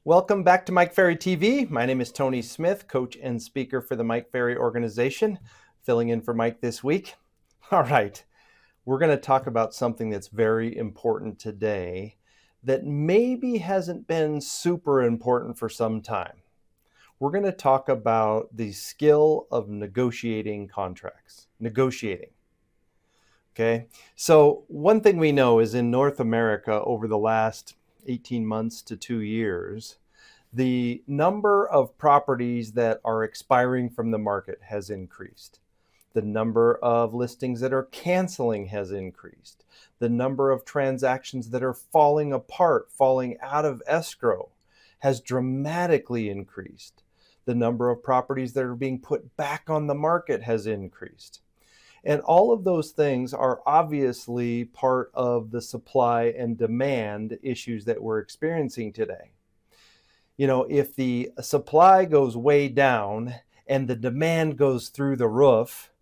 Welcome back to Mike Ferry TV. My name is Tony Smith, coach and speaker for the Mike Ferry organization, filling in for Mike this week. All right, we're going to talk about something that's very important today that maybe hasn't been super important for some time. We're going to talk about the skill of negotiating contracts, negotiating. Okay, so one thing we know is in North America over the last 18 months to 2 years, the number of properties that are expiring from the market has increased. The number of listings that are canceling has increased. The number of transactions that are falling apart, falling out of escrow, has dramatically increased. The number of properties that are being put back on the market has increased. And all of those things are obviously part of the supply and demand issues that we're experiencing today. You know, if the supply goes way down and the demand goes through the roof,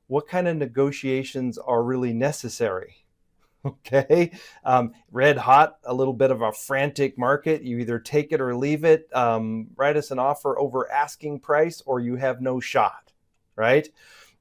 what kind of negotiations are really necessary? Okay, red hot, a little bit of a frantic market. You either take it or leave it. Write us an offer over asking price, or you have no shot, right?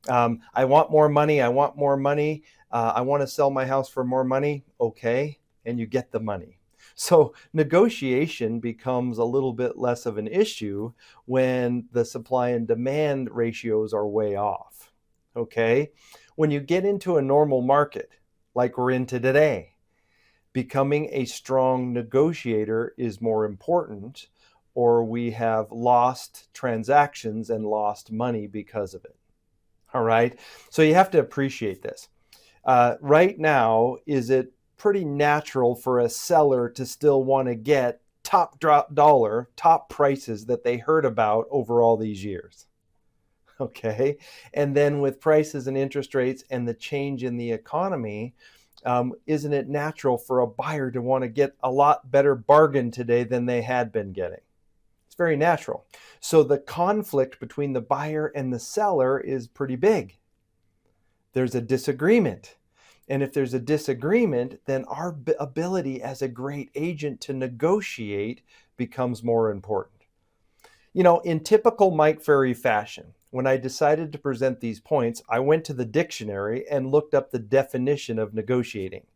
I want more money. I want more money. I want to sell my house for more money. Okay, and you get the money. So negotiation becomes a little bit less of an issue when the supply and demand ratios are way off. Okay, when you get into a normal market like we're in today, becoming a strong negotiator is more important, or we have lost transactions and lost money because of it. All right, so you have to appreciate this. Right now, is it pretty natural for a seller to still want to get top dollar, top prices that they heard about over all these years? Okay, and then with prices and interest rates and the change in the economy, isn't it natural for a buyer to want to get a lot better bargain today than they had been getting? Very natural. So the conflict between the buyer and the seller is pretty big. There's a disagreement. And if there's a disagreement, then our ability as a great agent to negotiate becomes more important. You know, in typical Mike Ferry fashion, when I decided to present these points, I went to the dictionary and looked up the definition of negotiating.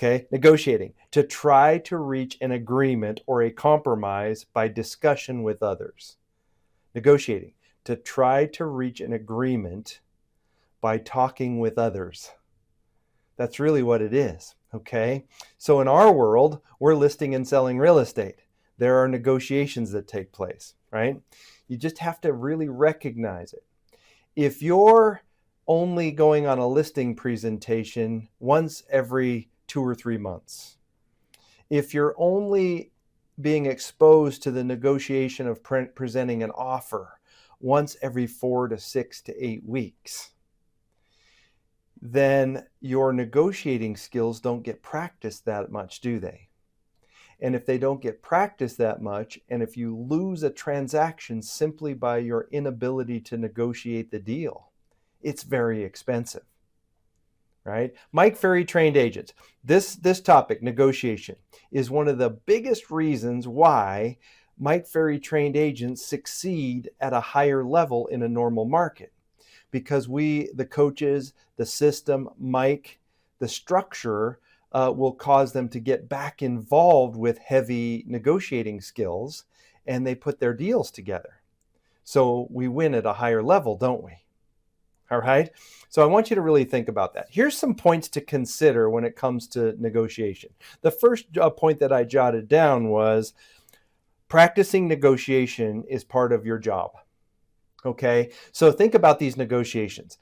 Okay, negotiating, to try to reach an agreement or a compromise by discussion with others. Negotiating, to try to reach an agreement by talking with others. That's really what it is, okay? So in our world, we're listing and selling real estate. There are negotiations that take place, right? You just have to really recognize it. If you're only going on a listing presentation once every 2 or 3 months, if you're only being exposed to the negotiation of presenting an offer once every 4 to 6 to 8 weeks, then your negotiating skills don't get practiced that much, do they? And if they don't get practiced that much, and if you lose a transaction simply by your inability to negotiate the deal, it's very expensive. Right? Mike Ferry trained agents. This topic, negotiation, is one of the biggest reasons why Mike Ferry trained agents succeed at a higher level in a normal market. Because we, the coaches, the system, Mike, the structure will cause them to get back involved with heavy negotiating skills, and they put their deals together. So we win at a higher level, don't we? All right. So I want you to really think about that. Here's some points to consider when it comes to negotiation. The first point that I jotted down was practicing negotiation is part of your job. Okay. So think about these negotiations.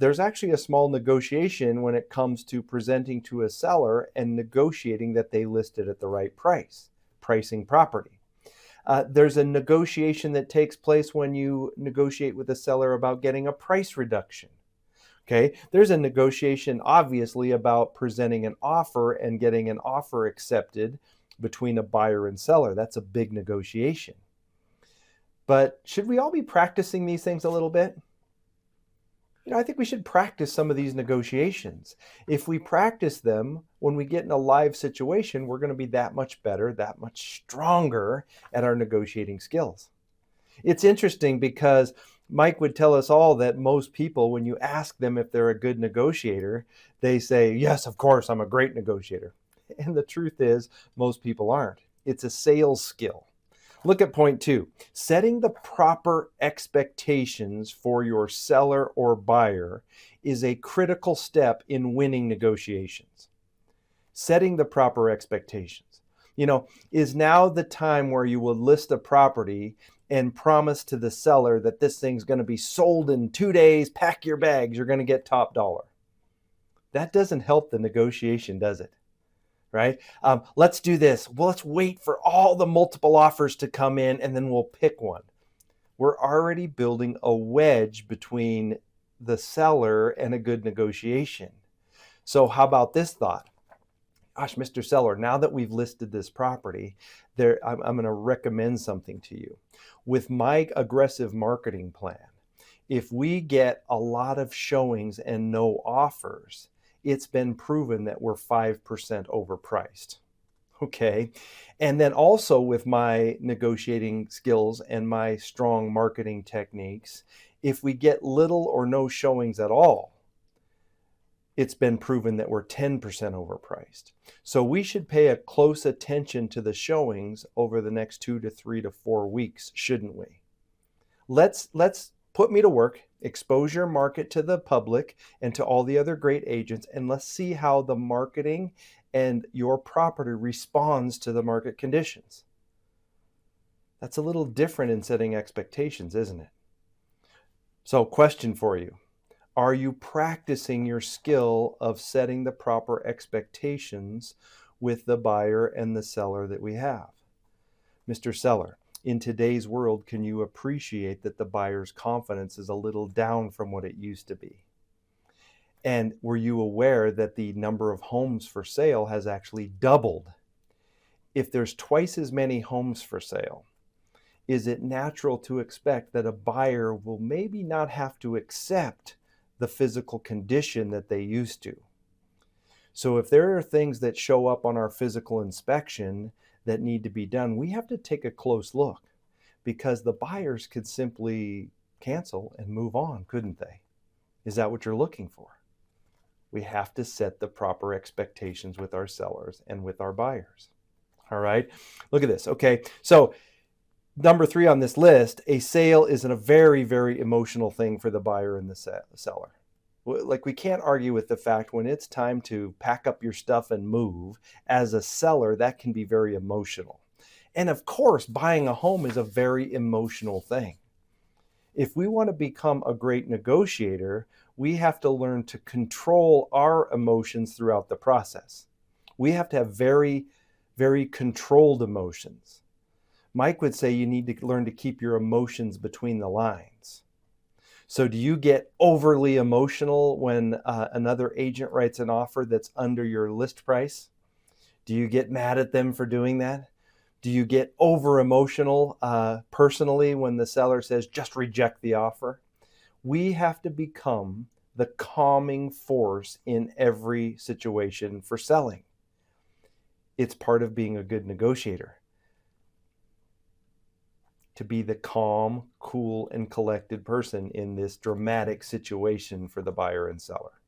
There's actually a small negotiation when it comes to presenting to a seller and negotiating that they listed at the right price, pricing property. There's a negotiation that takes place when you negotiate with a seller about getting a price reduction. Okay, there's a negotiation obviously about presenting an offer and getting an offer accepted between a buyer and seller. That's a big negotiation. But should we all be practicing these things a little bit? I think we should practice some of these negotiations. If we practice them, when we get in a live situation, we're going to be that much better, that much stronger at our negotiating skills. It's interesting because Mike would tell us all that most people, when you ask them if they're a good negotiator, they say, yes, of course, I'm a great negotiator. And the truth is, most people aren't. It's a sales skill. Look at point 2. Setting the proper expectations for your seller or buyer is a critical step in winning negotiations. Setting the proper expectations. Is now the time where you will list a property and promise to the seller that this thing's going to be sold in 2 days, pack your bags, you're going to get top dollar. That doesn't help the negotiation, does it? Right? Let's do this. Well, let's wait for all the multiple offers to come in and then we'll pick one. We're already building a wedge between the seller and a good negotiation. So how about this thought? Gosh, Mr. Seller, now that we've listed this property, I'm going to recommend something to you. With my aggressive marketing plan, if we get a lot of showings and no offers, it's been proven that we're 5% overpriced. Okay. And then also with my negotiating skills and my strong marketing techniques, if we get little or no showings at all, it's been proven that we're 10% overpriced. So we should pay a close attention to the showings over the next 2 to 3 to 4 weeks, shouldn't we? Let's put me to work, expose your market to the public and to all the other great agents, and let's see how the marketing and your property responds to the market conditions. That's a little different in setting expectations, isn't it? So, question for you. Are you practicing your skill of setting the proper expectations with the buyer and the seller that we have? Mr. Seller, in today's world, can you appreciate that the buyer's confidence is a little down from what it used to be? And were you aware that the number of homes for sale has actually doubled? If there's twice as many homes for sale, is it natural to expect that a buyer will maybe not have to accept the physical condition that they used to? So if there are things that show up on our physical inspection that need to be done, we have to take a close look, because the buyers could simply cancel and move on, couldn't they? Is that what you're looking for? We have to set the proper expectations with our sellers and with our buyers. All right, look at this. Okay, so number 3 on this list, a sale is a very, very emotional thing for the buyer and the seller. Like, we can't argue with the fact when it's time to pack up your stuff and move, as a seller, that can be very emotional. And of course, buying a home is a very emotional thing. If we want to become a great negotiator, we have to learn to control our emotions throughout the process. We have to have very, very controlled emotions. Mike would say you need to learn to keep your emotions between the lines. So do you get overly emotional when another agent writes an offer that's under your list price? Do you get mad at them for doing that? Do you get over emotional personally when the seller says, just reject the offer? We have to become the calming force in every situation for selling. It's part of being a good negotiator, to be the calm, cool, and collected person in this dramatic situation for the buyer and seller.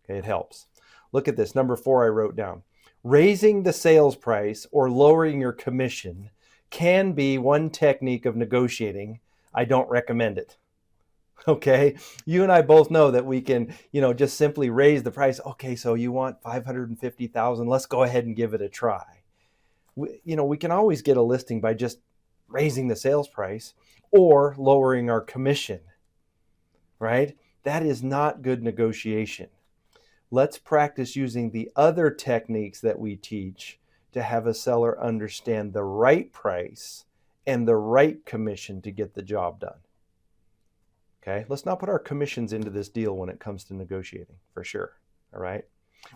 Okay, it helps. Look at this. Number 4 I wrote down. Raising the sales price or lowering your commission can be one technique of negotiating. I don't recommend it. Okay, you and I both know that we can, just simply raise the price. Okay, so you want $550,000. Let's go ahead and give it a try. We can always get a listing by just raising the sales price or lowering our commission, right? That is not good negotiation. Let's practice using the other techniques that we teach to have a seller understand the right price and the right commission to get the job done. Okay, let's not put our commissions into this deal when it comes to negotiating, for sure. All right.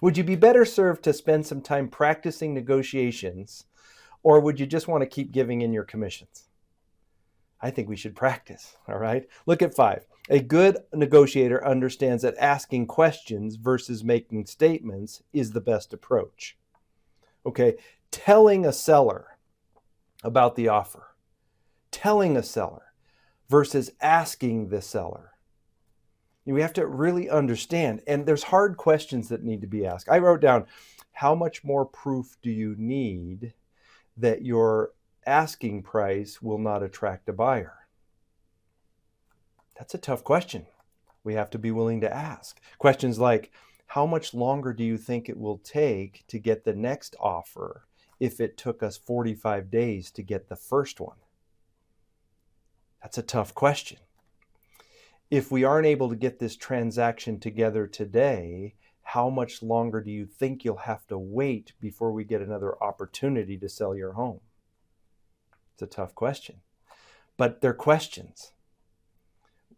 Would you be better served to spend some time practicing negotiations, or would you just want to keep giving in your commissions? I think we should practice. All right. Look at 5. A good negotiator understands that asking questions versus making statements is the best approach. Okay, telling a seller about the offer, telling a seller versus asking the seller. We have to really understand, and there's hard questions that need to be asked. I wrote down, how much more proof do you need that your asking price will not attract a buyer? That's a tough question. We have to be willing to ask. Questions like, how much longer do you think it will take to get the next offer if it took us 45 days to get the first one? That's a tough question. If we aren't able to get this transaction together today, how much longer do you think you'll have to wait before we get another opportunity to sell your home? It's a tough question, but they're questions.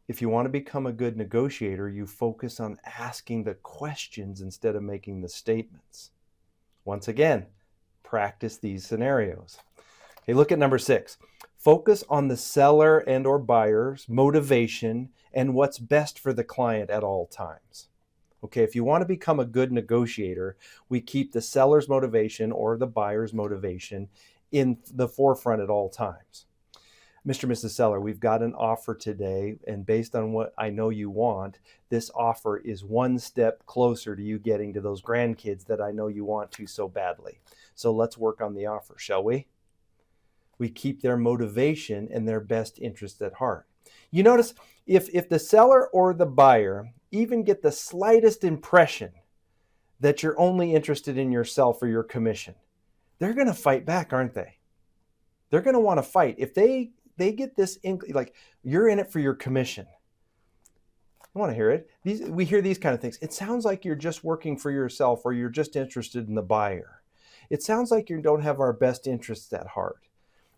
If you want to become a good negotiator, you focus on asking the questions instead of making the statements. Once again, practice these scenarios. Okay, look at number 6. Focus on the seller and or buyer's motivation and what's best for the client at all times. Okay, if you want to become a good negotiator, we keep the seller's motivation or the buyer's motivation in the forefront at all times. Mr. and Mrs. Seller, we've got an offer today, and based on what I know you want, this offer is one step closer to you getting to those grandkids that I know you want to so badly. So let's work on the offer, shall we? We keep their motivation and their best interest at heart. You notice, if the seller or the buyer even get the slightest impression that you're only interested in yourself or your commission, they're going to fight back, aren't they? They're going to want to fight. If they get this, like, you're in it for your commission. I want to hear it. We hear these kind of things. It sounds like you're just working for yourself, or you're just interested in the buyer. It sounds like you don't have our best interests at heart.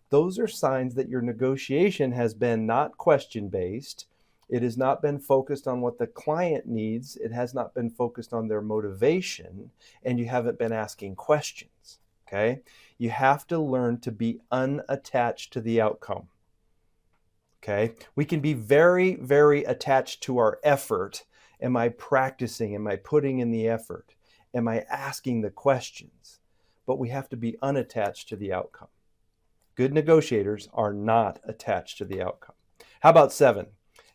Those are signs that your negotiation has been not question-based. It has not been focused on what the client needs. It has not been focused on their motivation, and you haven't been asking questions. Okay? You have to learn to be unattached to the outcome. Okay? We can be very, very attached to our effort. Am I practicing? Am I putting in the effort? Am I asking the questions? But we have to be unattached to the outcome. Good negotiators are not attached to the outcome. How about 7?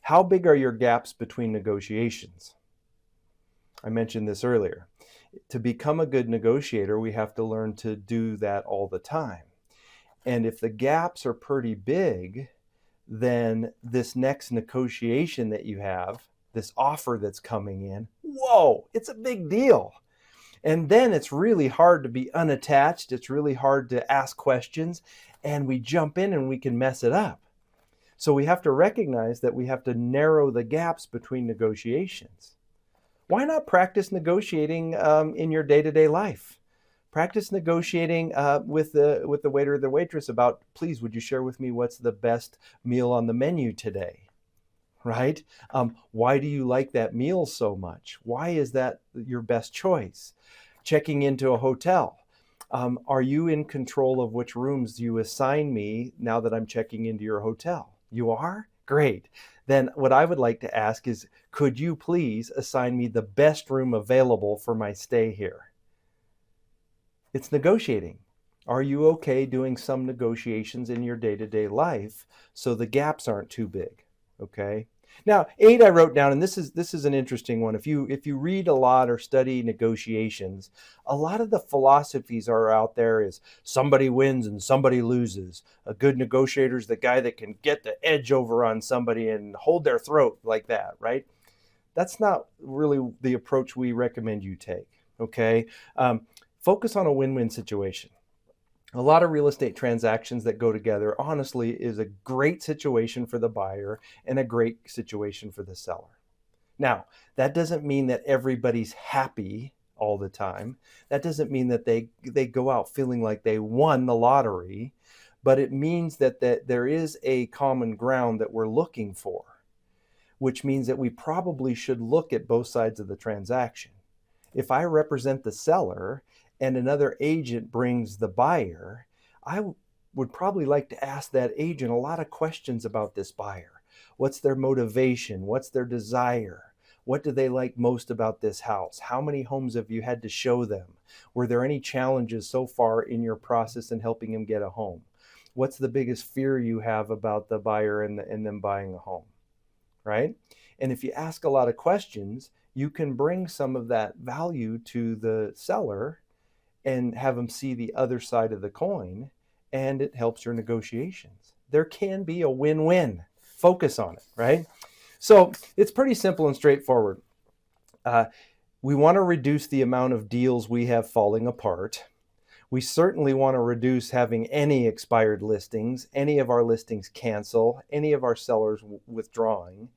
How big are your gaps between negotiations? I mentioned this earlier. To become a good negotiator, we have to learn to do that all the time. And if the gaps are pretty big, then this next negotiation that you have, this offer that's coming in, whoa, it's a big deal. And then it's really hard to be unattached. It's really hard to ask questions, and we jump in and we can mess it up. So we have to recognize that we have to narrow the gaps between negotiations. Why not practice negotiating in your day-to-day life? Practice negotiating with the waiter or the waitress about, please, would you share with me what's the best meal on the menu today? Right? Why do you like that meal so much? Why is that your best choice? Checking into a hotel. Are you in control of which rooms you assign me now that I'm checking into your hotel? You are? Great. Then what I would like to ask is, could you please assign me the best room available for my stay here? It's negotiating. Are you okay doing some negotiations in your day-to-day life so the gaps aren't too big? Okay. Now, 8 I wrote down, and this is an interesting one. If you read a lot or study negotiations, a lot of the philosophies are out there is somebody wins and somebody loses. A good negotiator is the guy that can get the edge over on somebody and hold their throat like that, right? That's not really the approach we recommend you take. Okay, focus on a win-win situation. A lot of real estate transactions that go together, honestly, is a great situation for the buyer and a great situation for the seller. Now, that doesn't mean that everybody's happy all the time. That doesn't mean that they go out feeling like they won the lottery, but it means that there is a common ground that we're looking for, which means that we probably should look at both sides of the transaction. If I represent the seller and another agent brings the buyer, I would probably like to ask that agent a lot of questions about this buyer. What's their motivation? What's their desire? What do they like most about this house? How many homes have you had to show them? Were there any challenges so far in your process in helping them get a home? What's the biggest fear you have about the buyer and them buying a home, right? And if you ask a lot of questions, you can bring some of that value to the seller and have them see the other side of the coin, and it helps your negotiations. There can be a win-win. Focus on it, right? So it's pretty simple and straightforward. We want to reduce the amount of deals we have falling apart. We certainly want to reduce having any expired listings, any of our listings cancel, any of our sellers withdrawing.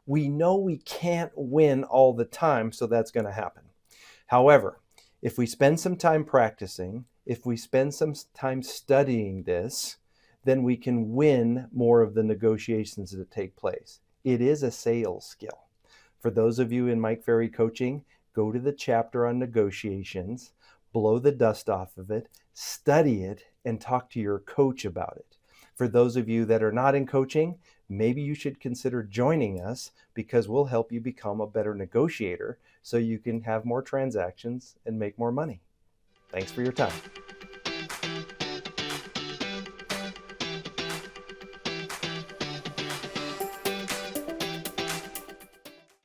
We know we can't win all the time, so that's going to happen. However, if we spend some time practicing, if we spend some time studying this, then we can win more of the negotiations that take place. It is a sales skill. For those of you in Mike Ferry coaching, go to the chapter on negotiations, blow the dust off of it, study it, and talk to your coach about it. For those of you that are not in coaching, maybe you should consider joining us, because we'll help you become a better negotiator so you can have more transactions and make more money. Thanks for your time.